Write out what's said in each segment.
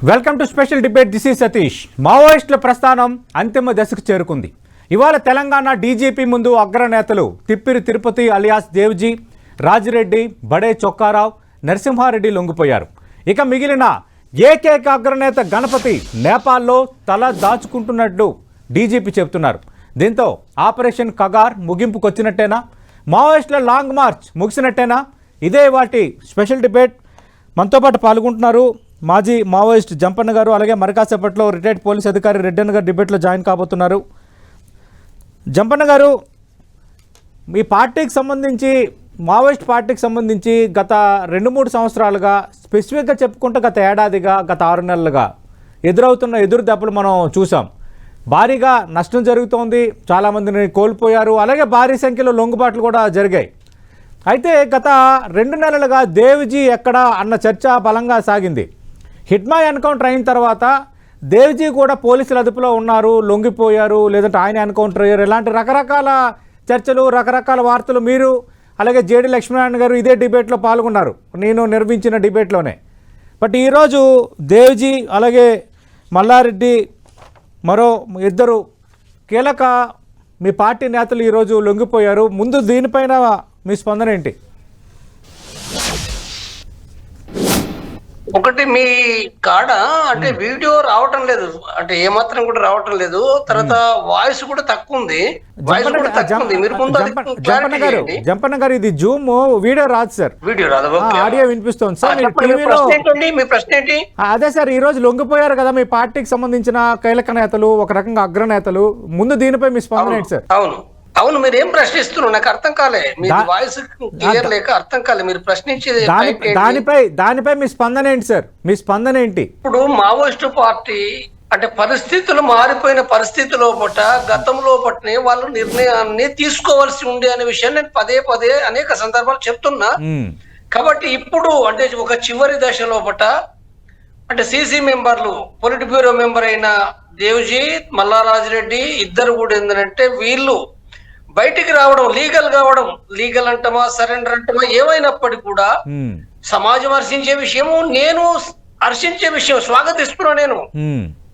Welcome to special debate. This is Satish. మావోయిస్టుల ప్రస్థానం అంతిమ దశకు చేరుకుంది. ఇవాళ తెలంగాణ డీజీపీ ముందు అగ్రనేతలు తిప్పిరి తిరుపతి అలియాస్ దేవ్జీ, రాజిరెడ్డి, బడే చొక్కారావు, నరసింహారెడ్డి లొంగిపోయారు. ఇక మిగిలిన ఏకైక అగ్రనేత గణపతి నేపాల్లో తల దాచుకుంటున్నట్లు డీజీపీ చెబుతున్నారు. దీంతో ఆపరేషన్ కగార్ ముగింపుకొచ్చినట్టేనా? మావోయిస్టుల లాంగ్ మార్చ్ ముగిసినట్టేనా? ఇదే వాటి స్పెషల్ డిబేట్. మనతో పాటు పాల్గొంటున్నారు మాజీ మావోయిస్ట్ జంపన్న గారు, అలాగే మరికాసేపట్లో రిటైర్డ్ పోలీస్ అధికారి రెడ్డన్న గారు డిబేట్లో జాయిన్ కాబోతున్నారు. జంపన్న గారు, మీ పార్టీకి సంబంధించి, మావోయిస్ట్ పార్టీకి సంబంధించి గత 2-3 సంవత్సరాలుగా, స్పెసిఫిక్గా చెప్పుకుంటే గత ఏడాదిగా, గత 6 నెలలుగా ఎదురవుతున్న ఎదురు దెబ్బలు మనం చూసాం. భారీగా నష్టం జరుగుతోంది, చాలామందిని కోల్పోయారు, అలాగే భారీ సంఖ్యలో లొంగుబాట్లు కూడా జరిగాయి. అయితే గత 2 నెలలుగా దేవ్జీ ఎక్కడ అన్న చర్చ బలంగా సాగింది. హిట్మా ఎన్కౌంటర్ అయిన తర్వాత దేవ్జీ కూడా పోలీసుల అదుపులో ఉన్నారు, లొంగిపోయారు, లేదంటే ఆయన ఎన్కౌంటర్ అయ్యారు, ఇలాంటి రకరకాల చర్చలు, రకరకాల వార్తలు మీరు అలాగే జేడి లక్ష్మీనారాయణ గారు ఇదే డిబేట్లో పాల్గొన్నారు, నేను నిర్వహించిన డిబేట్లోనే. బట్ ఈరోజు దేవ్జీ అలాగే మల్లారెడ్డి, మరో 2 కీలక మీ పార్టీ నేతలు ఈరోజు లొంగిపోయారు. ముందు దీనిపైన మీ స్పందన ఏంటి? ఒకటి, మీ కాడ అంటే వీడియో రావటం లేదు, అంటే ఏమాత్రం కూడా రావటం లేదు. తర్వాత వాయిస్ కూడా తక్కువ ఉంది. జంపన్న గారు, ఇది జూమ్, వీడియో రాదు సార్. వీడియో రాదు, ఆడియో వినిపిస్తుంది సార్. మీ ప్రశ్న ఏంటి? అదే సార్, ఈ రోజు లొంగిపోయారు కదా మీ పార్టీకి సంబంధించిన కీలక నేతలు, ఒక రకంగా అగ్రనేతలు. ముందు దీనిపై మీ స్పందన ఏంటి సార్? అవును, మీరు ఏం ప్రశ్నిస్తున్నారు నాకు అర్థం కాలే. మీ వాయిస్ క్లియర్ లేక అర్థం కాలే. మీరు ప్రశ్నించేది దానిపై మీ స్పందన ఏంటి సార్? మీ స్పందన ఏంటి? ఇప్పుడు మావోయిస్టు పార్టీ అంటే పరిస్థితులు మారిపోయిన పరిస్థితుల్లో పట్ల, గతంలో పట్టిన వాళ్ళు నిర్ణయాన్ని తీసుకోవాల్సి ఉండే అనే విషయాన్ని నేను పదే అనేక సందర్భాలు చెప్తున్నా. కాబట్టి ఇప్పుడు అంటే ఒక చివరి దశలో పట్ల అంటే సిసి మెంబర్లు, పొలిట్ బ్యూరో మెంబర్ అయిన దేవ్జీ, మల్లారాజిరెడ్డి ఇద్దరు కూడా ఏంటంటే వీళ్ళు బయటికి రావడం, లీగల్ కావడం, లీగల్ అంటమా సరెండర్ అంటమా ఏమైనప్పటికీ కూడా సమాజం హర్షించే విషయము, నేను హర్షించే విషయం స్వాగతిస్తున్నా నేను.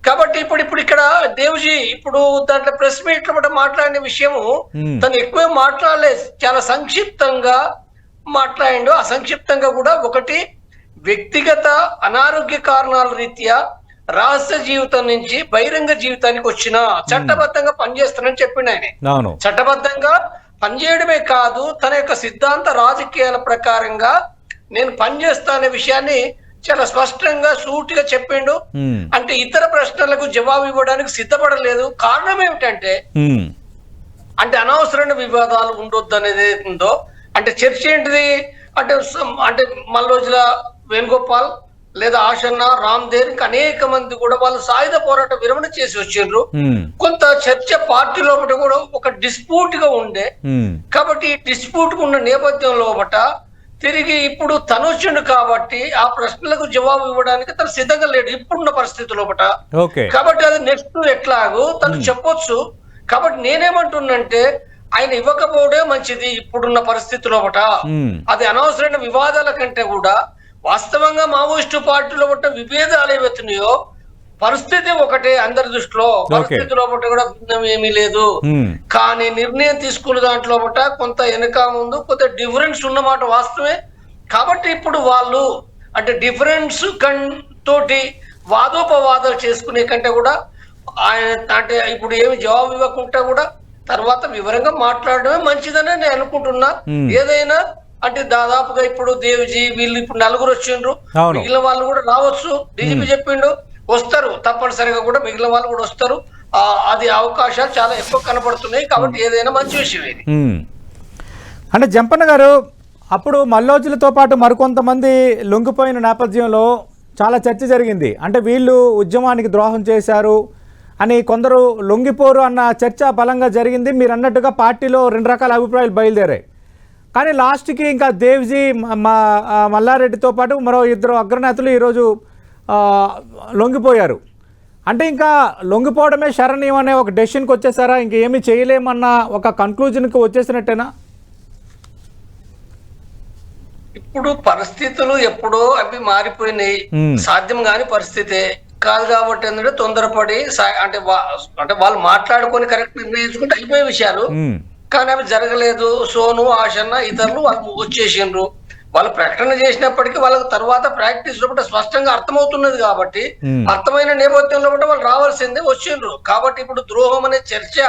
కాబట్టి ఇప్పుడు ఇక్కడ దేవ్జీ ఇప్పుడు దాంట్లో ప్రెస్ మీట్ లో మాట్లాడిన విషయము తను ఎక్కువ మాట్లాడలేదు, చాలా సంక్షిప్తంగా మాట్లాడిండు. ఆ సంక్షిప్తంగా కూడా ఒకటి, వ్యక్తిగత అనారోగ్య కారణాల రీత్యా రహస్య జీవితం నుంచి బహిరంగ జీవితానికి వచ్చిన చట్టబద్ధంగా పనిచేస్తానని చెప్పిండు ఆయన. చట్టబద్ధంగా పనిచేయడమే కాదు, తన యొక్క సిద్ధాంత రాజకీయాల ప్రకారంగా నేను పనిచేస్తా అనే విషయాన్ని చాలా స్పష్టంగా సూటిగా చెప్పిండు. అంటే ఇతర ప్రశ్నలకు జవాబు ఇవ్వడానికి సిద్ధపడలేదు. కారణం ఏమిటంటే అంటే అనవసరమైన వివాదాలు ఉండొద్దు అనేది ఉందో. అంటే చర్చ ఏంటిది అంటే మల్లోజుల వేణుగోపాల్ లేదా ఆశన్న, రామ్దేవ్, ఇంకా అనేక మంది కూడా వాళ్ళు సాయుధ పోరాట విరమణ చేసి వచ్చిండ్రు. కొంత చర్చ పార్టీ లోపల కూడా ఒక డిస్ప్యూట్ గా ఉండే. కాబట్టి ఈ డిస్ప్యూట్ ఉన్న నేపథ్యం లోపల తిరిగి ఇప్పుడు తను వచ్చిండు కాబట్టి ఆ ప్రశ్నలకు జవాబు ఇవ్వడానికి తను సిద్ధంగా లేడు ఇప్పుడున్న పరిస్థితి లోపల. కాబట్టి అది నెక్స్ట్ ఎట్లాగో తను చెప్పొచ్చు. కాబట్టి నేనేమంటున్నంటే ఆయన ఇవ్వకపోవడే మంచిది ఇప్పుడున్న పరిస్థితి లోపల. అది అనవసరమైన వివాదాల కంటే కూడా వాస్తవంగా మావోయిస్టు పార్టీలో ఉన్న విభేదాలు ఏవైతున్నాయో పరిస్థితి ఒకటే అందరి దృష్టిలో, పరిస్థితిలో కూడా భిన్నం ఏమీ లేదు. కానీ నిర్ణయం తీసుకున్న దాంట్లో కొంత వెనక ముందు కొంత డిఫరెన్స్ ఉన్నమాట వాస్తవమే. కాబట్టి ఇప్పుడు వాళ్ళు అంటే డిఫరెన్స్ తోటి వాదోపవాదాలు చేసుకునే కంటే కూడా ఆయన అంటే ఇప్పుడు ఏమి జవాబు ఇవ్వకుండా కూడా తర్వాత వివరంగా మాట్లాడడమే మంచిదని నేను అనుకుంటున్నా. ఏదైనా అంటే దాదాపుగా ఇప్పుడు దేవ్జీ వీళ్ళు ఇప్పుడు 4 వచ్చిండ్రు, మిగిలిన వాళ్ళు కూడా రావచ్చు. డీజీపీ చెప్పిండు వస్తారు, తప్పనిసరిగా కూడా మిగిలిన వాళ్ళు కూడా వస్తారు. అది అవకాశాలు చాలా ఎక్కువ కనపడుతున్నాయి. కాబట్టి ఏదైనా మంచి విషయం ఇది. అంటే జంపన్న గారు, అప్పుడు మల్లోజులతో పాటు మరికొంతమంది లొంగిపోయిన నేపథ్యంలో చాలా చర్చ జరిగింది. అంటే వీళ్ళు ఉద్యమానికి ద్రోహం చేశారు అని, కొందరు లొంగిపోరు అన్న చర్చ బలంగా జరిగింది. మీరు అన్నట్టుగా పార్టీలో 2 రకాల అభిప్రాయాలు బయలుదేరాయి. కానీ లాస్ట్కి ఇంకా దేవ్జీ, మల్లారెడ్డితో పాటు మరో 2 అగ్రనేతలు ఈరోజు లొంగిపోయారు. అంటే ఇంకా లొంగిపోవడమే శరణ్యం అనే ఒక డెసిషన్కి వచ్చేసారా? ఇంకేమీ చేయలేమన్న ఒక కన్క్లూజన్కి వచ్చేసినట్టేనా? ఇప్పుడు పరిస్థితులు ఎప్పుడో అవి మారిపోయినాయి, సాధ్యం కాని పరిస్థితే. కాదు కాబట్టి ఏంటంటే తొందరపడి అంటే వాళ్ళు మాట్లాడుకొని కరెక్ట్ నిర్ణయించుకుంటే అయిపోయే విషయాలు. కానీ అవి జరగలేదు. సోను, ఆశన్న ఇతరులు వాళ్ళు వచ్చేసిండ్రు. వాళ్ళు ప్రకటన చేసినప్పటికీ వాళ్ళకి తర్వాత ప్రాక్టీస్ లో స్పష్టంగా అర్థమవుతున్నది కాబట్టి అర్థమైన నేపథ్యంలో వాళ్ళు రావాల్సిందే వచ్చిండ్రు. కాబట్టి ఇప్పుడు ద్రోహం అనే చర్చ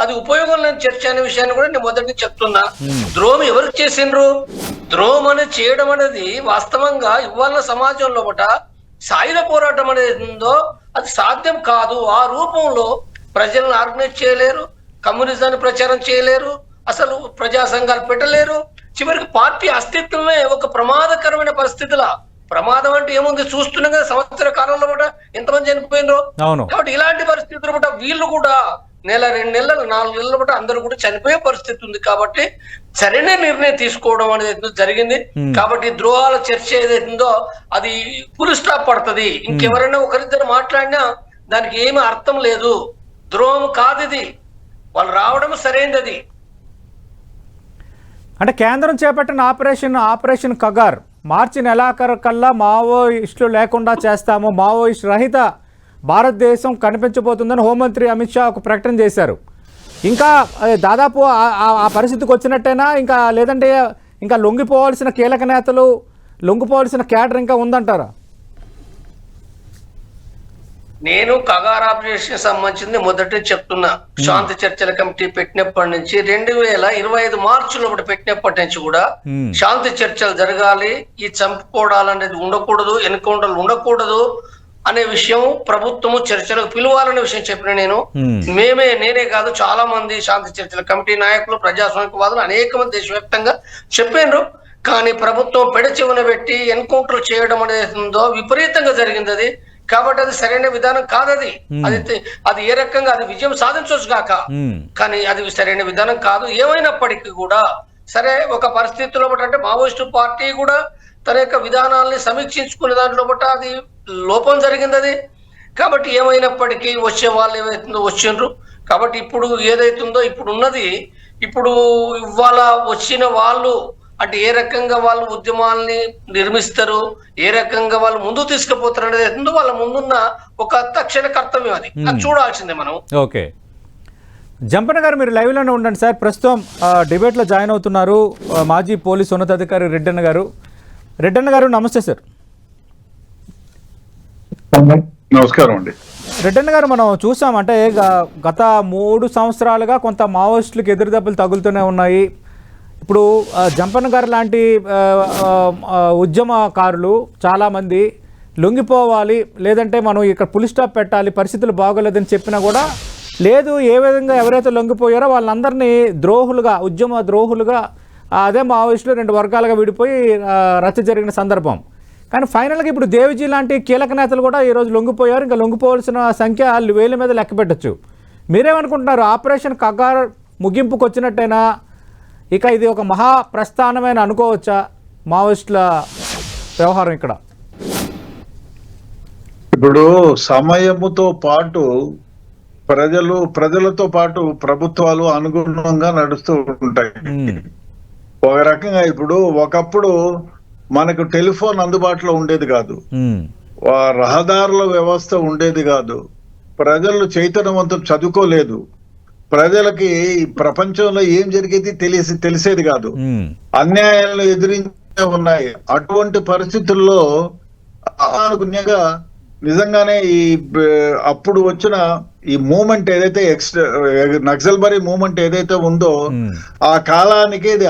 అది ఉపయోగం లేని చర్చ అనే విషయాన్ని కూడా నేను మొదటి చెప్తున్నా. ద్రోహం ఎవరికి చేసిండ్రు? ద్రోహం అనేది చేయడం అనేది వాస్తవంగా ఇవాళ సమాజంలో సాయుధ పోరాటం అనేది ఉందో అది సాధ్యం కాదు. ఆ రూపంలో ప్రజలను ఆర్గనైజ్ చేయలేరు, కమ్యూనిజాన్ని ప్రచారం చేయలేరు, అసలు ప్రజా సంఘాలు పెట్టలేరు. చివరికి పార్టీ అస్తిత్వమే ఒక ప్రమాదకరమైన పరిస్థితుల. ప్రమాదం అంటే ఏముంది చూస్తున్నాం కదా, సంవత్సర కాలంలో ఎంతమంది చనిపోయినరో. కాబట్టి ఇలాంటి పరిస్థితులు వీళ్ళు కూడా నెల, 2 నెలలు, 4 నెలలు అందరూ కూడా చనిపోయే పరిస్థితి ఉంది. కాబట్టి సరైన నిర్ణయం తీసుకోవడం అనేది జరిగింది. కాబట్టి ద్రోహాల చర్చ ఏదైతుందో అది ఫుల్ స్టాప్ పడుతుంది. ఇంకెవరైనా ఒకరిద్దరు మాట్లాడినా దానికి ఏమీ అర్థం లేదు. ద్రోహం కాదు ఇది, వాళ్ళు రావడం సరైనది. అది అంటే కేంద్రం చేపట్టిన ఆపరేషన్ కగార్ మార్చి నెలాఖరు కల్లా మావోయిస్టులు లేకుండా చేస్తాము, మావోయిస్ట్ రహిత భారతదేశం కనిపించబోతుందని హోంమంత్రి అమిత్ షా ఒక ప్రకటన చేశారు. ఇంకా దాదాపు ఆ పరిస్థితికి వచ్చినట్టేనా, ఇంకా లేదంటే ఇంకా లొంగిపోవాల్సిన కీలక నేతలు, లొంగిపోవాల్సిన క్యాడర్ ఇంకా ఉందంటారా? నేను కగార్ ఆపరేషన్ సంబంధించింది మొదటి చెప్తున్నా. శాంతి చర్చల కమిటీ పెట్టినప్పటి నుంచి 2025 మార్చిలో పెట్టినప్పటి నుంచి కూడా శాంతి చర్చలు జరగాలి, ఈ చంపుకోవడాలు అనేది ఉండకూడదు, ఎన్కౌంటర్లు ఉండకూడదు అనే విషయం ప్రభుత్వము చర్చలకు పిలవాలనే విషయం చెప్పిన నేనే కాదు, చాలా మంది శాంతి చర్చల కమిటీ నాయకులు, ప్రజాస్వామికవాదులు అనేక మంది దేశవ్యాప్తంగా చెప్పారు. కానీ ప్రభుత్వం పెడచెవిన పెట్టి ఎన్కౌంటర్ చేయడం అనేది ఉందో విపరీతంగా జరిగింది అది. కాబట్టి అది సరైన విధానం కాదు. అది ఏ రకంగా అది విజయం సాధించవచ్చు కాక, కానీ అది సరైన విధానం కాదు. ఏమైనప్పటికీ కూడా సరే, ఒక పరిస్థితిలో అంటే మావోయిస్టు పార్టీ కూడా తన యొక్క విధానాల్ని సమీక్షించుకునే దాంట్లో అది లోపం జరిగింది అది. కాబట్టి ఏమైనప్పటికీ వచ్చే వాళ్ళు ఏవైతుందో వచ్చిండ్రు. కాబట్టి ఇప్పుడు ఏదైతుందో ఇప్పుడు ఉన్నది, ఇప్పుడు ఇవాళ వచ్చిన వాళ్ళు అంటే ఏ రకంగా వాళ్ళు ఉద్యమాల్ని నిర్మిస్తారు, ఏ రకంగా వాళ్ళు ముందుకు తీసుకుపోతారు అనేది వాళ్ళ ముందున్న ఒక తక్షణ కర్తవ్యం. అది చూడాల్సిందే మనం. ఓకే, జంపన్న గారు మీరు లైవ్లోనే ఉండండి సార్. ప్రస్తుతం డిబేట్లో జాయిన్ అవుతున్నారు మాజీ పోలీస్ ఉన్నతాధికారి రెడ్డన్న గారు. రెడ్డన్న గారు నమస్తే సార్. నమస్కారం అండి. రెడ్డన్న గారు, మనం చూసామంటే గత 3 సంవత్సరాలుగా కొంత మావోయిస్టులకు ఎదురు దెబ్బలు తగులుతూనే ఉన్నాయి. ఇప్పుడు జంపన్న గారు లాంటి ఉద్యమకారులు చాలామంది లొంగిపోవాలి, లేదంటే మనం ఇక్కడ పులి స్టాప్ పెట్టాలి, పరిస్థితులు బాగోలేదని చెప్పినా కూడా లేదు. ఏ విధంగా ఎవరైతే లొంగిపోయారో వాళ్ళందరినీ ద్రోహులుగా, ఉద్యమ ద్రోహులుగా అదే మావోయిస్టులు 2 వర్గాలుగా విడిపోయి రచ్చ జరిగిన సందర్భం. కానీ ఫైనల్గా ఇప్పుడు దేవిజీ లాంటి కీలక నేతలు కూడా ఈరోజు లొంగిపోయారు. ఇంకా లొంగిపోవాల్సిన సంఖ్య 1000 మీద లెక్క పెట్టచ్చు. మీరేమనుకుంటున్నారు? ఆపరేషన్ కగార్ ముగింపుకు వచ్చినట్టయినా, ఇక ఇది ఒక మహా ప్రస్థానమైన అనుకోవచ్చా మావోయిస్టుల వ్యవహారం ఇక్కడ? ఇప్పుడు సమయముతో పాటు ప్రజలతో పాటు ప్రభుత్వాలు అనుగుణంగా నడుస్తూ ఉంటాయి. ఒక రకంగా ఇప్పుడు ఒకప్పుడు మనకు టెలిఫోన్ అందుబాటులో ఉండేది కాదు, రహదారుల వ్యవస్థ ఉండేది కాదు, ప్రజలు చైతన్యవంతం చదువుకోలేదు, ప్రజలకి ప్రపంచంలో ఏం జరిగేది తెలిసేది కాదు, అన్యాయాలను ఎదిరించే ఉన్నాయి. అటువంటి పరిస్థితుల్లో అనుగుణంగా నిజంగానే అప్పుడు వచ్చిన ఈ మూమెంట్ ఏదైతే నక్సల్బరీ మూమెంట్ ఏదైతే ఉందో ఆ కాలానికి ఇది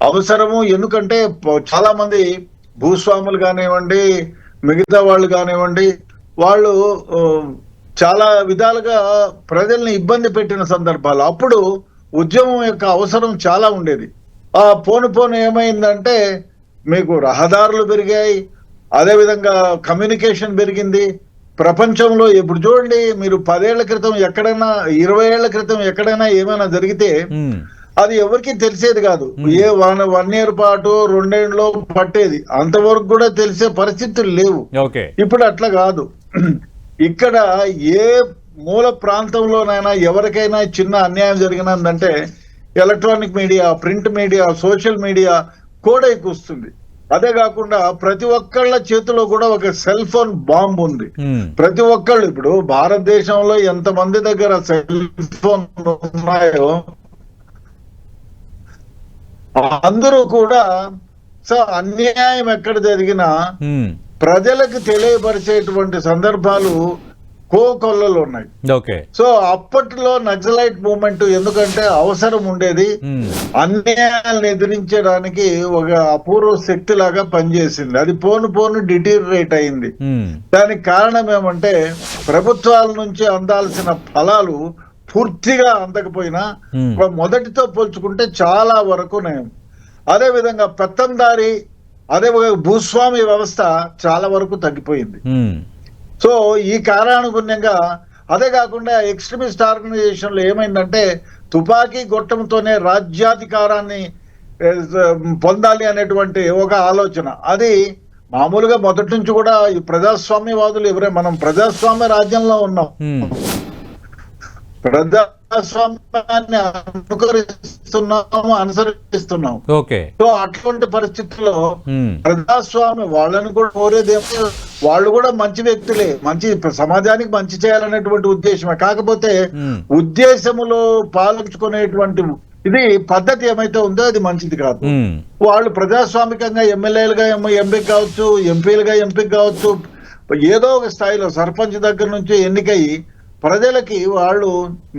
అవసరము. ఎందుకంటే చాలా మంది భూస్వాములు కానివ్వండి, మిగతా వాళ్ళు కానివ్వండి, వాళ్ళు చాలా విధాలుగా ప్రజల్ని ఇబ్బంది పెట్టిన సందర్భాలు. అప్పుడు ఉద్యమం యొక్క అవసరం చాలా ఉండేది. పోను ఏమైందంటే మీకు రహదారులు పెరిగాయి, అదేవిధంగా కమ్యూనికేషన్ పెరిగింది. ప్రపంచంలో ఇప్పుడు చూడండి, మీరు 10 ఏళ్ల క్రితం ఎక్కడైనా, 20 ఏళ్ల క్రితం ఎక్కడైనా ఏమైనా జరిగితే అది ఎవరికి తెలిసేది కాదు. 1 ఇయర్ పాటు 2 ఏళ్ళలో పట్టేది, అంతవరకు కూడా తెలిసే పరిస్థితులు లేవు. ఇప్పుడు అట్లా కాదు. ఇక్కడ ఏ మూల ప్రాంతంలోనైనా ఎవరికైనా చిన్న అన్యాయం జరిగినందంటే electronic media, print media, social media కూడా ఎక్కువస్తుంది. అదే కాకుండా ప్రతి ఒక్కళ్ళ చేతిలో కూడా ఒక సెల్ ఫోన్ బాంబు ఉంది. ప్రతి ఒక్కళ్ళు ఇప్పుడు భారతదేశంలో ఎంతమంది దగ్గర సెల్ ఫోన్ ఉన్నాయో అందరూ కూడా సో అన్యాయం ఎక్కడ జరిగినా ప్రజలకు తెలియపరిచేటువంటి సందర్భాలు కోకొల్లలు ఉన్నాయి. సో అప్పట్లో నక్సలైట్ మూవ్మెంట్ ఎందుకంటే అవసరం ఉండేది, అన్యాయాలను ఎదిరించడానికి ఒక అపూర్వ శక్తి లాగా పనిచేసింది. అది పోను డిటీరియేట్ అయింది. దానికి కారణం ఏమంటే ప్రభుత్వాల నుంచి అందాల్సిన ఫలాలు పూర్తిగా అందకపోయినా మొదటితో పోల్చుకుంటే చాలా వరకు నయం. అదే విధంగా పెత్తందారి అదే భూస్వామి వ్యవస్థ చాలా వరకు తగ్గిపోయింది. సో ఈ కారణానుగుణ్యంగా అదే కాకుండా ఎక్స్ట్రీమిస్ట్ ఆర్గనైజేషన్లో ఏమైందంటే తుపాకీ గొట్టంతోనే రాజ్యాధికారాన్ని పొందాలి అనేటువంటి ఒక ఆలోచన. అది మామూలుగా మొదటి నుంచి కూడా ఈ ప్రజాస్వామ్యవాదులు మనం ప్రజాస్వామ్య రాజ్యంలో ఉన్నాం, ప్రజాస్వామ్యాన్ని అనుసరిస్తున్నాం. సో అటువంటి పరిస్థితుల్లో ప్రజాస్వామ్యం వాళ్ళని కూడా కోరేదేమో వాళ్ళు కూడా మంచి వ్యక్తులే, మంచి సమాజానికి మంచి చేయాలనేటువంటి ఉద్దేశమే. కాకపోతే ఉద్దేశములో పాలించుకునేటువంటి ఇది పద్ధతి ఏమైతే ఉందో అది మంచిది కాదు. వాళ్ళు ప్రజాస్వామికంగా ఎమ్మెల్యేలుగా ఎంపీ కావచ్చు, ఎంపీలుగా ఎంపీ కావచ్చు, ఏదో ఒక స్థాయిలో సర్పంచ్ దగ్గర నుంచి ఎన్నికయ్యి ప్రజలకి వాళ్ళు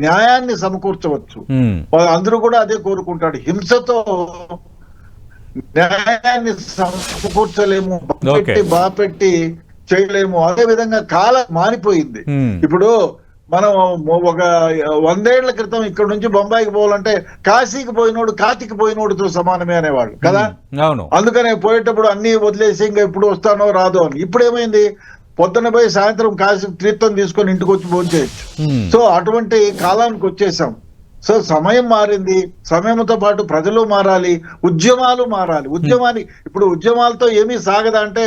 న్యాయాన్ని సమకూర్చవచ్చు. అందరూ కూడా అదే కోరుకుంటాడు. హింసతో న్యాయాన్ని సమకూర్చలేము, బాపెట్టి చేయలేము. అదే విధంగా కాలం మారిపోయింది. ఇప్పుడు మనం ఒక 100 ఏళ్ల క్రితం ఇక్కడ నుంచి బొంబాయికి పోవాలంటే కాశీకి పోయినోడు కాతికి పోయినోడుతో సమానమే అనేవాళ్ళు కదా. అందుకనే పోయేటప్పుడు అన్ని వదిలేసి ఇంకా ఎప్పుడు వస్తానో రాదో అని. ఇప్పుడు ఏమైంది, పొద్దున పోయి సాయంత్రం కాశీ తీర్థం తీసుకొని ఇంటికి వచ్చి భోంచేయచ్చు. సో అటువంటి కాలానికి వచ్చేసాం. సో సమయం మారింది, సమయంతో పాటు ప్రజలు మారాలి, ఉద్యమాలు మారాలి. ఇప్పుడు ఉద్యమాలతో ఏమీ సాగదా అంటే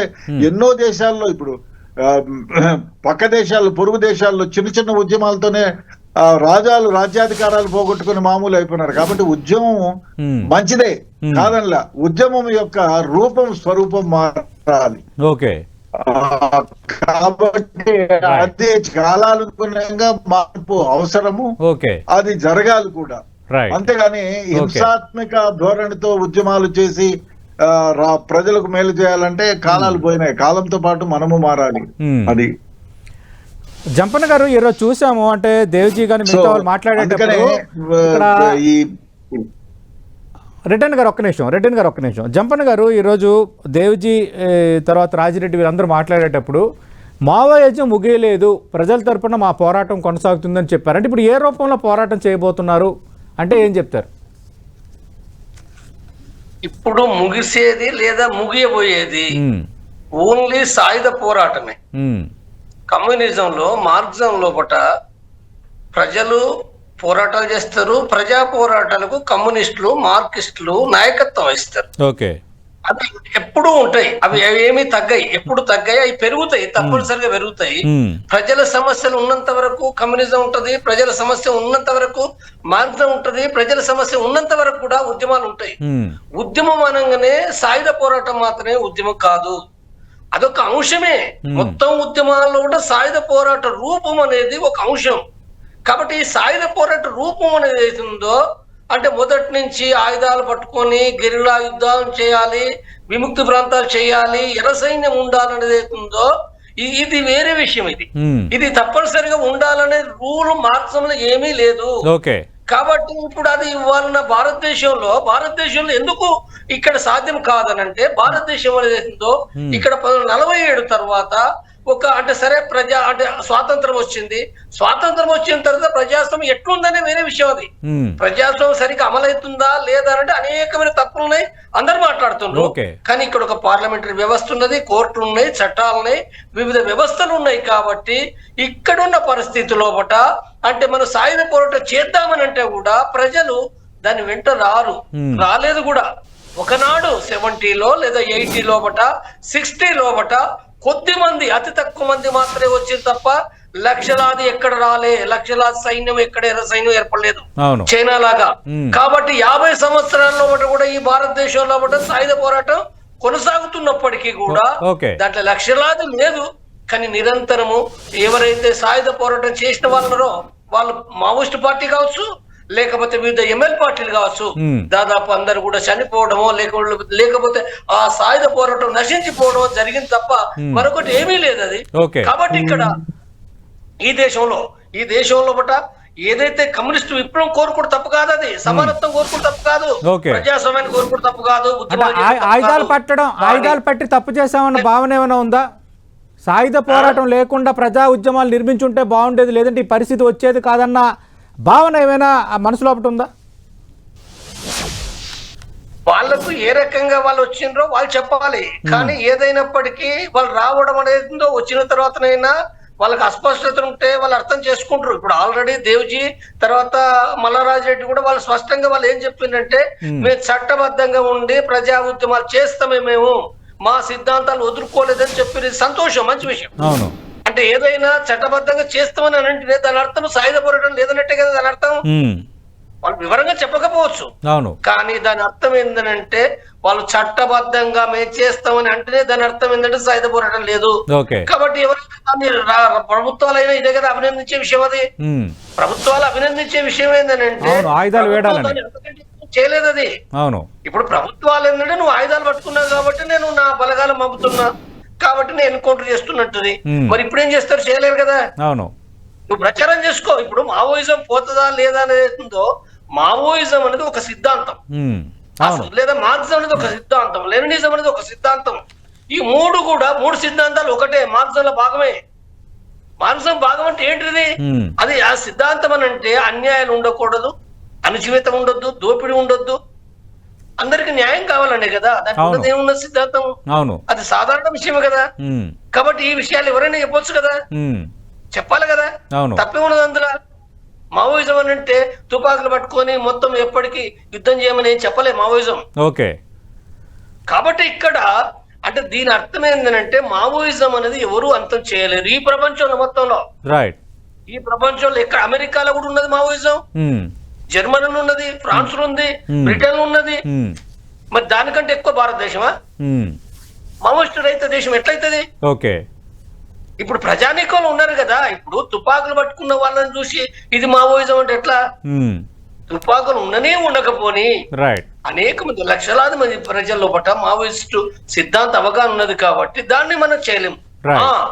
ఎన్నో దేశాల్లో ఇప్పుడు పక్క దేశాల్లో పొరుగు దేశాల్లో చిన్న చిన్న ఉద్యమాలతోనే రాజ్యాధికారాలు పోగొట్టుకుని మామూలు అయిపోయినారు. కాబట్టి ఉద్యమం మంచిదే కాదనలా, ఉద్యమం యొక్క రూపం స్వరూపం మారాలి. కాబట్టి అదే కాలానుగుణంగా మార్పు అవసరము, అది జరగాలి కూడా. అంతేగాని హింసాత్మక ధోరణితో ఉద్యమాలు చేసి ప్రజలకు మేలు చేయాలంటే కాలాలు పోయినాయి. కాలంతో పాటు మనము మారాలి. అది జంపన్న గారు ఈరోజు చూసాము, అంటే దేవ్జీ గారిని మిగతా వాళ్ళు మాట్లాడేటప్పుడు రెడ్డన్ గారు ఒక్క నిమిషం. జంపన్న గారు ఈరోజు దేవ్జీ తర్వాత రాజిరెడ్డి వీరందరూ మాట్లాడేటప్పుడు మావోయిజం ముగియలేదు, ప్రజల తరపున మా పోరాటం కొనసాగుతుందని చెప్పారు. అంటే ఇప్పుడు ఏ రూపంలో పోరాటం చేయబోతున్నారు అంటే ఏం చెప్తారు? ఇప్పుడు ముగిసేది లేదా ముగియబోయేది ఓన్లీ సాయుధ పోరాటమే. కమ్యూనిజంలో మార్క్సిజం లోపట ప్రజలు పోరాటాలు చేస్తారు, ప్రజా పోరాటాలకు కమ్యూనిస్టులు మార్క్సిస్టులు నాయకత్వం వహిస్తారు. అవి ఎప్పుడూ ఉంటాయి, అవి ఏమీ తగ్గాయి, ఎప్పుడు తగ్గాయి, అవి పెరుగుతాయి, తప్పనిసరిగా పెరుగుతాయి. ప్రజల సమస్యలు ఉన్నంత వరకు కమ్యూనిజం ఉంటది, ప్రజల సమస్య ఉన్నంత వరకు మార్క్సిజం ఉంటది, ప్రజల సమస్య ఉన్నంత వరకు కూడా ఉద్యమాలు ఉంటాయి. ఉద్యమం అనగానే సాయుధ పోరాటం మాత్రమే ఉద్యమం కాదు, అదొక అంశమే. మొత్తం ఉద్యమాల్లో కూడా సాయుధ పోరాట రూపం అనేది ఒక అంశం. కాబట్టి ఈ సాయుధ పోరాట రూపం అనేది ఏతుందో అంటే మొదటి నుంచి ఆయుధాలు పట్టుకొని గెరిల్లా యుద్ధాలు చేయాలి, విముక్తి ప్రాంతాలు చేయాలి, ఎర్ర సైన్యం ఉండాలనేది ఏతుందో ఇది వేరే విషయం. ఇది తప్పనిసరిగా ఉండాలనే రూల్ మార్క్సిజంలో ఏమీ లేదు. కాబట్టి ఇప్పుడు అది ఇవ్వాలన్న భారతదేశంలో ఎందుకు ఇక్కడ సాధ్యం కాదనంటే భారతదేశం అనేది ఏతుందో ఇక్కడ 1947 తర్వాత అంటే సరే స్వాతంత్రం వచ్చింది, స్వాతంత్రం వచ్చిన తర్వాత ప్రజాస్వామ్యం ఎట్లుందనే వేరే విషయం. అది ప్రజాస్వామ్యం సరిగ్గా అమలవుతుందా లేదా అంటే అనేకమైన తప్పులు ఉన్నాయి, అందరు మాట్లాడుతున్నారు. కానీ ఇక్కడ ఒక పార్లమెంటరీ వ్యవస్థ ఉన్నది, కోర్టులు ఉన్నాయి, చట్టాలు ఉన్నాయి, వివిధ వ్యవస్థలు ఉన్నాయి. కాబట్టి ఇక్కడున్న పరిస్థితుల్లో అంటే మనం సాయుధ పోరాటం చేద్దామని అంటే కూడా ప్రజలు దాని వెంట రాలేదు కూడా. ఒకనాడు 70లో లేదా 80 లోపట 60 లోపట కొద్ది మంది, అతి తక్కువ మంది మాత్రమే వచ్చింది తప్ప లక్షలాది ఎక్కడ రాలే, లక్షలాది సైన్యం ఎక్కడ ఎర్ర సైన్యం ఏర్పడలేదు చైనా లాగా. కాబట్టి 50 సంవత్సరాల్లో కూడా ఈ భారతదేశంలో సాయుధ పోరాటం కొనసాగుతున్నప్పటికీ కూడా ఓకే. దాంట్లో లక్షలాది లేదు. కానీ నిరంతరము ఎవరైతే సాయుధ పోరాటం చేసిన వాళ్ళరో వాళ్ళు మావోయిస్ట్ పార్టీ కావచ్చు, లేకపోతే వివిధ ఎంఎల్ పార్టీలు కావచ్చు, దాదాపు అందరు కూడా చనిపోవడమో లేకపోతే ఆ సాయుధ పోరాటం నశించిపోవడమో జరిగింది తప్ప మరొకటి ఏమీ లేదు అది. కాబట్టి ఇక్కడ ఈ దేశంలో బట ఏదైతే కమ్యూనిస్ట్ విప్లవం కోరుకుంటే తప్పు కాదు, అది సమానత్వం కోరుకుంటే తప్పు కాదు, ప్రజాస్వామ్యాన్ని కోరుకుంటే తప్పు కాదు. ఆయుధాలు పట్టి తప్పు చేశామన్న భావన ఏమైనా ఉందా? సాయుధ పోరాటం లేకుండా ప్రజా ఉద్యమాలు నిర్మించుంటే బాగుండేది, లేదంటే ఈ పరిస్థితి వచ్చేది కాదన్న భావన ఏమైనా మనసులో ఒకటి ఉందా? వాళ్ళకు ఏ రకంగా వాళ్ళు వచ్చిండ్రో వాళ్ళు చెప్పాలి. కానీ ఏదైనప్పటికీ వాళ్ళు రావడం అనేది వచ్చిన తర్వాతనైనా వాళ్ళకి అస్పష్టత ఉంటే వాళ్ళు అర్థం చేసుకుంటారు. ఇప్పుడు ఆల్రెడీ దేవ్జీ తర్వాత మల్లారాజ్ రెడ్డి కూడా వాళ్ళు స్పష్టంగా వాళ్ళు ఏం చెప్పిందంటే, మేము చట్టబద్ధంగా ఉండి ప్రజా ఉద్యమాలు చేస్తామే, మేము మా సిద్ధాంతాలు వదులుకోలేదని చెప్పింది. సంతోషం, మంచి విషయం. అంటే ఏదైనా చట్టబద్ధంగా చేస్తామని అంటే దాని అర్థం సాయుధ పోరాటం లేదన్నట్టే కదా దాని అర్థం. వాళ్ళు వివరంగా చెప్పకపోవచ్చు, కానీ దాని అర్థం ఏంటంటే వాళ్ళు చట్టబద్ధంగా మేము చేస్తామని అంటేనే దాని అర్థం ఏంటంటే సాయుధ పోరాటం లేదు. కాబట్టి ఎవరైతే దాన్ని ప్రభుత్వాలైనా ఇదే కదా అభినందించే విషయం. అది ప్రభుత్వాలు అభినందించే విషయం ఏంటంటే చేయలేదు అది. ఇప్పుడు ప్రభుత్వాలు ఏంటంటే నువ్వు ఆయుధాలు పట్టుకున్నావు కాబట్టి నేను నా బలగాలు పంపుతున్నా కాబట్టి నేను ఎన్కౌంటర్ చేస్తున్నట్టుది. మరి ఇప్పుడు ఏం చేస్తారు? చేయలేరు కదా. నువ్వు ప్రచారం చేసుకో. ఇప్పుడు మావోయిజం పోతుందా లేదా అనేదో, మావోయిజం అనేది ఒక సిద్ధాంతం, లేదా మార్క్సిజం అనేది ఒక సిద్ధాంతం, లెనినిజం అనేది ఒక సిద్ధాంతం. ఈ మూడు సిద్ధాంతాలు ఒకటే, మార్క్సిజంలో భాగమే. మార్క్సిజం భాగం అంటే ఏంటిది? అది ఆ సిద్ధాంతం అని అంటే అన్యాయాలు ఉండకూడదు, అనుచివేతం ఉండొద్దు, దోపిడీ ఉండొద్దు, అందరికి న్యాయం కావాలనే కదా దాని ఏమున్న సిద్ధాంతం. అది సాధారణ విషయమే కదా. కాబట్టి ఈ విషయాలు ఎవరైనా చెప్పొచ్చు కదా, చెప్పాలి కదా, తప్పే ఉన్నది అందులో. మావోయిజం అని అంటే తుపాకులు పట్టుకొని మొత్తం ఎప్పటికీ యుద్ధం చేయమని చెప్పలే మావోయిజం. కాబట్టి ఇక్కడ అంటే దీని అర్థం ఏంటంటే మావోయిజం అనేది ఎవరు అంతం చేయలేరు ఈ ప్రపంచంలో మొత్తంలో. ఈ ప్రపంచంలో ఎక్కడ అమెరికాలో కూడా ఉన్నది మావోయిజం, జర్మనీలో ఉన్నది, ఫ్రాన్స్ లో ఉంది, బ్రిటన్ లో ఉన్నది. మరి దానికంటే ఎక్కువ భారతదేశమా? మావోయిస్టు రహిత దేశం ఎట్లయితది? ఇప్పుడు ప్రజానీకంలో ఉన్నారు కదా, ఇప్పుడు తుపాకులు పట్టుకున్న వాళ్ళని చూసి ఇది మావోయిజం అంటే ఎట్లా? తుపాకులు ఉండనే ఉండకపోని అనేక మంది లక్షలాది మంది ప్రజల్లో పట్ల మావోయిస్టు సిద్ధాంత అవగాహన ఉన్నది కాబట్టి దాన్ని మనం చేయలేము.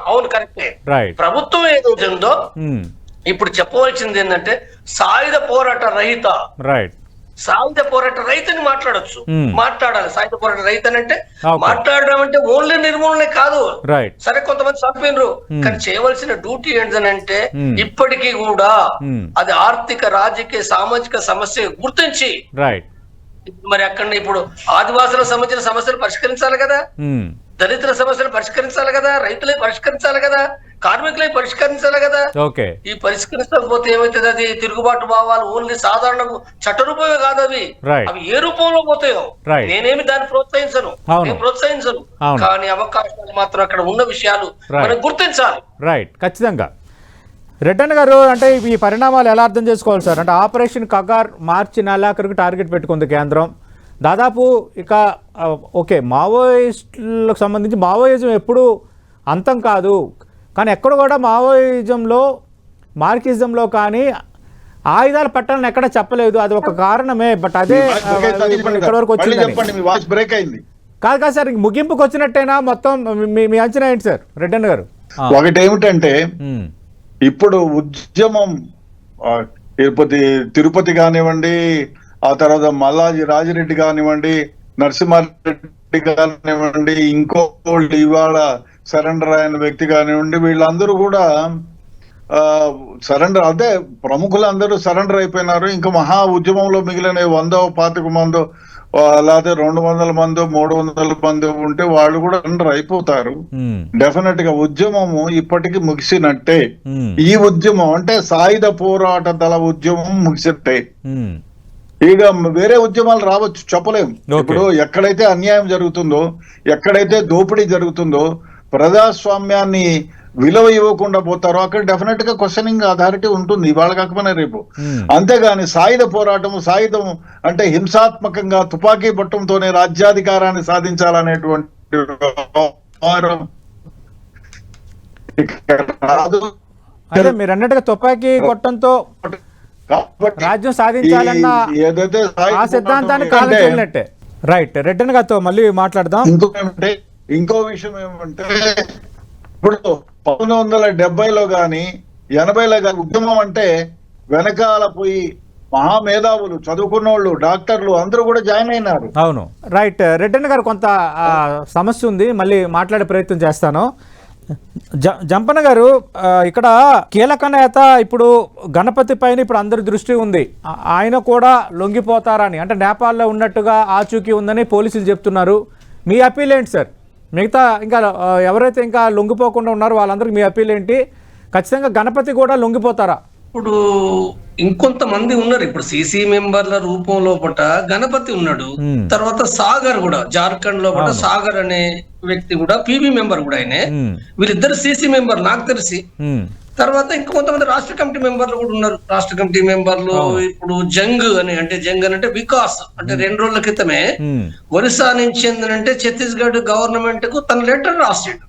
అవును, కరెక్టే. ప్రభుత్వం ఏదైతే ఉందో ఇప్పుడు చెప్పవలసింది ఏంటంటే సాయుధ పోరాట రహిత, సాయుధ పోరాట రైతుని మాట్లాడొచ్చు, మాట్లాడాలి. సాయుధ పోరాట రైతు అంటే మాట్లాడడం అంటే ఓన్లీ నిర్మూలనే కాదు. సరే, కొంతమంది చంపినరు, కానీ చేయవలసిన డ్యూటీ ఏంటంటే ఇప్పటికీ కూడా అది ఆర్థిక, రాజకీయ, సామాజిక సమస్య గుర్తించి మరి అక్కడ ఇప్పుడు ఆదివాసులకు సంబంధించిన సమస్యలు పరిష్కరించాలి కదా, దళితుల సమస్యలు పరిష్కరించాలి కదా, రైతులే పరిష్కరించాలి కదా, కార్మికులే పరిష్కరించాలి కదా. ఈ పరిష్కరించకపోతే ఏమైతుంది? అది తిరుగుబాటు భావాలు ఓన్లీ సాధారణ చట్టరూపమే కాదు, అవి ఏ రూపంలో పోతాయో నేనేమి దాన్ని ప్రోత్సహించను, కానీ అవకాశాలు మాత్రం అక్కడ ఉన్న విషయాలు మనం గుర్తించాలి. ఖచ్చితంగా. రెడ్డన్న గారు, అంటే ఈ పరిణామాలు ఎలా అర్థం చేసుకోవాలి సార్? అంటే ఆపరేషన్ కగార్ మార్చి నెలాఖరుకు టార్గెట్ పెట్టుకుంది కేంద్రం. దాదాపు ఇక ఓకే, మావోయిస్టులకు సంబంధించి మావోయిజం ఎప్పుడు అంతం కాదు, కానీ ఎక్కడ కూడా మావోయిజంలో, మార్కిజంలో కానీ ఆయుధాలు పట్టాలని ఎక్కడ చెప్పలేదు. అది ఒక కారణమే. బట్ అదే ఇక్కడ వరకు వచ్చింది. కాదు సార్, ముగింపుకు వచ్చినట్టేనా మొత్తం? మీ అంచనా ఏంటి సార్ రెడ్డన్న గారు? ఒకటి ఏమిటంటే ఇప్పుడు ఉద్యమం తిరుపతి కానివ్వండి, ఆ తర్వాత మల్లాజీ రాజిరెడ్డి కానివ్వండి, నరసింహారెడ్డి కానివ్వండి, ఇంకోళ్ళు ఇవాళ సరెండర్ అయిన వ్యక్తి కానివ్వండి, వీళ్ళందరూ కూడా సరెండర్, అదే ప్రముఖులందరూ సరెండర్ అయిపోయినారు. ఇంకా మహా ఉద్యమంలో మిగిలిన 100-25 మందో లేకపోతే 200 మందో 300 మంది ఉంటే వాళ్ళు కూడా సరెండర్ అయిపోతారు. డెఫినెట్ గా ఉద్యమము ఇప్పటికి ముగిసినట్టే. ఈ ఉద్యమం అంటే సాయుధ పోరాట దళ ఉద్యమం ముగిసినట్టే. ఇక వేరే ఉద్యమాలు రావచ్చు, చెప్పలేము. ఇప్పుడు ఎక్కడైతే అన్యాయం జరుగుతుందో, ఎక్కడైతే దోపిడీ జరుగుతుందో, ప్రజాస్వామ్యాన్ని విలువ ఇవ్వకుండా పోతారో అక్కడ డెఫినెట్ గా క్వశ్చనింగ్ అథారిటీ ఉంటుంది ఇవాళ కాకపోయినా రేపు. అంతేగాని సాయుధ పోరాటము, సాయుధం అంటే హింసాత్మకంగా తుపాకీ పట్టంతోనే రాజ్యాధికారాన్ని సాధించాలనేటువంటి వ్యవహారం అదే మీరు అన్నట్టుగా తుపాకీ కొట్టంతో రాజ్యం సాధించాలన్న ఏదైతే ఆ సిద్ధాంతాన్ని కాలం చెల్లినట్టే. రైట్, రెడ్డన్ గారితో మళ్ళీ మాట్లాడదాం. ఇంకో విషయం ఏమంటే ఇప్పుడు 1970లో గాని 80లో గాని ఉద్యమం అంటే వెనకాల పోయి మహామేధావులు, చదువుకున్నోళ్ళు, డాక్టర్లు అందరూ కూడా జాయిన్ అయినారు. అవును, రైట్. రెడ్డన్ గారు కొంత సమస్య ఉంది, మళ్ళీ మాట్లాడే ప్రయత్నం చేస్తాను. జంపన్న గారు, ఇక్కడ కీలక నేత ఇప్పుడు గణపతి పైన ఇప్పుడు అందరి దృష్టి ఉంది. ఆయన కూడా లొంగిపోతారని, అంటే నేపాల్లో ఉన్నట్టుగా ఆచూకీ ఉందని పోలీసులు చెప్తున్నారు. మీ అప్పీల్ ఏంటి సార్? మిగతా ఇంకా ఎవరైతే ఇంకా లొంగిపోకుండా ఉన్నారో వాళ్ళందరికీ మీ అప్పీల్ ఏంటి? ఖచ్చితంగా గణపతి కూడా లొంగిపోతారా? ఇప్పుడు ఇంకొంతమంది ఉన్నారు. ఇప్పుడు సిసి మెంబర్ల రూపంలో పట గణపతి ఉన్నాడు, తర్వాత సాగర్ కూడా జార్ఖండ్ లో పట సాగర్ అనే వ్యక్తి కూడా పీబీ మెంబర్ కూడా ఆయనే. వీళ్ళిద్దరు సిసి మెంబర్ నాకు తెలిసి. తర్వాత ఇంకా కొంతమంది రాష్ట్ర కమిటీ మెంబర్లు కూడా ఉన్నారు. రాష్ట్ర కమిటీ మెంబర్లు ఇప్పుడు జంగ్ అంటే వికాస్ అంటే 2 రోజుల క్రితమే ఒరిస్సా నుంచి ఏంటంటే ఛత్తీస్గఢ్ గవర్నమెంట్ కు తన లెటర్ రాసాడు.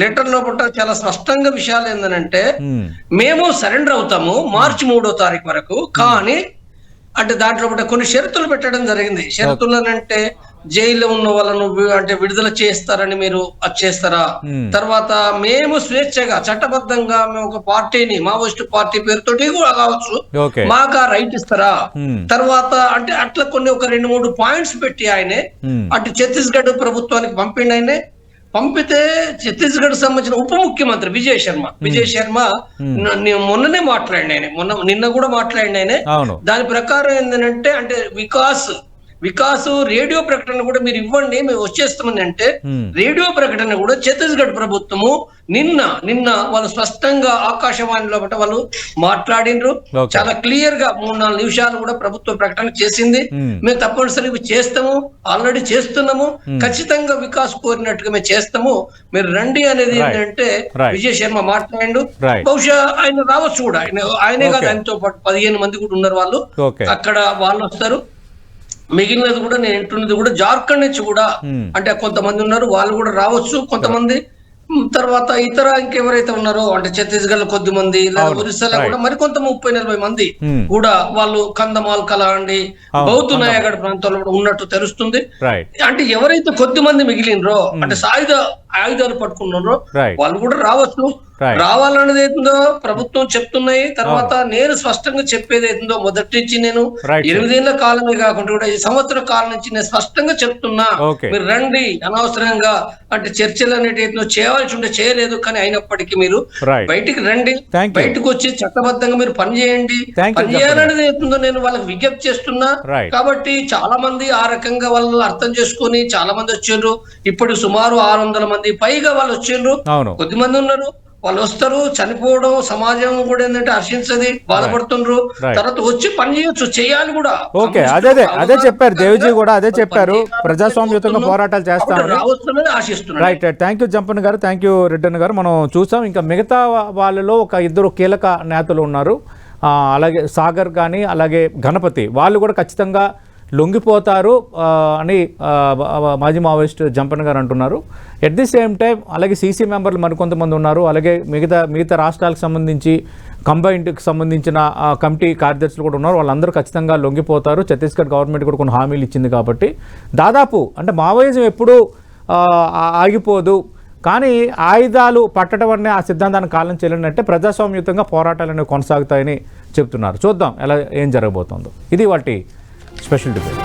లెటర్ లోపల చాలా స్పష్టంగా విషయాలు ఏంటంటే మేము సరెండర్ అవుతాము March 3వ తారీఖు వరకు, కానీ అంటే దాంట్లో కొన్ని షరతులు పెట్టడం జరిగింది. షరతులు అంటే జైల్లో ఉన్న వాళ్ళను అంటే విడుదల చేస్తారని మీరు అది చేస్తారా, తర్వాత మేము స్వేచ్ఛగా చట్టబద్ధంగా మేము ఒక పార్టీని మావోయిస్ట్ పార్టీ పేరుతోటి కూడా కావచ్చు మాకు ఆ రైట్ ఇస్తారా, తర్వాత అంటే అట్లా కొన్ని ఒక 2-3 పాయింట్స్ పెట్టి ఆయనే అటు ఛత్తీస్గఢ్ ప్రభుత్వానికి పంపిండి. ఆయనే పంపితే ఛత్తీస్గఢ్ సంబంధించిన ఉప ముఖ్యమంత్రి విజయ్ శర్మ మొన్ననే మాట్లాడిన ఆయన, నిన్న కూడా మాట్లాడిన ఆయనే. దాని ప్రకారం ఏంటంటే అంటే వికాస్ రేడియో ప్రకటన కూడా మీరు ఇవ్వండి, మేము వచ్చేస్తామని అంటే రేడియో ప్రకటన కూడా ఛత్తీస్గఢ్ ప్రభుత్వము నిన్న వాళ్ళు స్పష్టంగా ఆకాశవాణిలో వాళ్ళు మాట్లాడినరు. చాలా క్లియర్ గా 3-4 నిమిషాలు కూడా ప్రభుత్వ ప్రకటన చేసింది. మేము తప్పనిసరిగా చేస్తాము, ఆల్రెడీ చేస్తున్నాము, ఖచ్చితంగా వికాస్ కోరినట్టుగా మేము చేస్తాము, మీరు రండి అనేది ఏంటంటే విజయ్ శర్మ మాట్లాడిండు. బహుశా ఆయన రావచ్చు కూడా, ఆయనే కాదు ఆయనతో పాటు 15 మంది కూడా ఉన్నారు వాళ్ళు అక్కడ, వాళ్ళు వస్తారు. మిగిలినది కూడా నేను వింటున్నది కూడా జార్ఖండ్ నుంచి కూడా అంటే కొంతమంది ఉన్నారు, వాళ్ళు కూడా రావచ్చు కొంతమంది. తర్వాత ఇతర ఇంకెవరైతే ఉన్నారో అంటే ఛత్తీస్గఢ్ లో కొద్ది మంది, లేదా ఒరిస్సాలో కూడా మరికొంత 30-40 మంది కూడా వాళ్ళు కందమాల్ కలాండి బౌద్ధ నాయగఢ్ ప్రాంతంలో కూడా ఉన్నట్టు తెలుస్తుంది. అంటే ఎవరైతే కొద్ది మంది మిగిలినరో అంటే ఆయుధాలు పట్టుకున్నారో వాళ్ళు కూడా రావచ్చు. రావాలనేది ఏందో ప్రభుత్వం చెప్తున్నాయి. తర్వాత నేను స్పష్టంగా చెప్పేది ఏందో మొదటి నుంచి నేను 8 ఏళ్ల కాలమే కాకుండా కూడా ఈ సంవత్సర కాలం నుంచి నేను స్పష్టంగా చెప్తున్నా, మీరు రండి, అనవసరంగా అంటే చర్చలు అనేటిలో చేయాల్సి ఉంటే చేయలేదు, కానీ అయినప్పటికీ మీరు బయటికి రండి, బయటకు వచ్చి చట్టబద్ధంగా మీరు పని చేయండి. పని చేయాలనేది ఏందో నేను వాళ్ళకి విజ్ఞప్తి చేస్తున్నా. కాబట్టి చాలా మంది ఆ రకంగా వాళ్ళు అర్థం చేసుకుని చాలా మంది వచ్చారు. ఇప్పుడు సుమారు 600 మంది పైగా వాళ్ళు వచ్చిండ్రు. కొద్ది మంది ఉన్నారు, వాళ్ళు వస్తారు, చనిపోవడం సమాజం కూడా ఏంటంటే హర్షించది, బాధపడుతుండ్రు. తర్వాత వచ్చి పని చేయొచ్చు, చేయాలి కూడా. ఓకే, అదే చెప్పారు దేవ్జీ కూడా, అదే చెప్పారు, ప్రజాస్వామ్యయుతంగా పోరాటాలు చేస్తామని ఆశిస్తున్నారు. రైట్, థ్యాంక్ యూ జంపన్ గారు, థ్యాంక్ యూ రెడ్డన్ గారు. మనం చూసాం ఇంకా మిగతా వాళ్ళలో ఒక 2 కీలక నేతలు ఉన్నారు, అలాగే సాగర్ కానీ అలాగే గణపతి, వాళ్ళు కూడా ఖచ్చితంగా లొంగిపోతారు అని మాజీ మావోయిస్ట్ జంపన్ గారు అంటున్నారు. ఎట్ ది సేమ్ టైం అలాగే సీసీ మెంబర్లు మరికొంతమంది ఉన్నారు, అలాగే మిగతా రాష్ట్రాలకు సంబంధించి కంబైన్డ్కి సంబంధించిన కమిటీ కార్యదర్శులు కూడా ఉన్నారు, వాళ్ళందరూ ఖచ్చితంగా లొంగిపోతారు. ఛత్తీస్గఢ్ గవర్నమెంట్ కూడా కొన్ని హామీలు ఇచ్చింది కాబట్టి దాదాపు అంటే మావోయిజం ఎప్పుడూ ఆగిపోదు, కానీ ఆయుధాలు పట్టడం అనే ఆ సిద్ధాంతాన్ని కాలం చెల్లినట్టే ప్రజాస్వామ్యయుతంగా పోరాటాలు అనేవి కొనసాగుతాయని చెప్తున్నారు. చూద్దాం ఏం జరగబోతుందో. ఇది వాటి స్పెషల్ డిబేట్.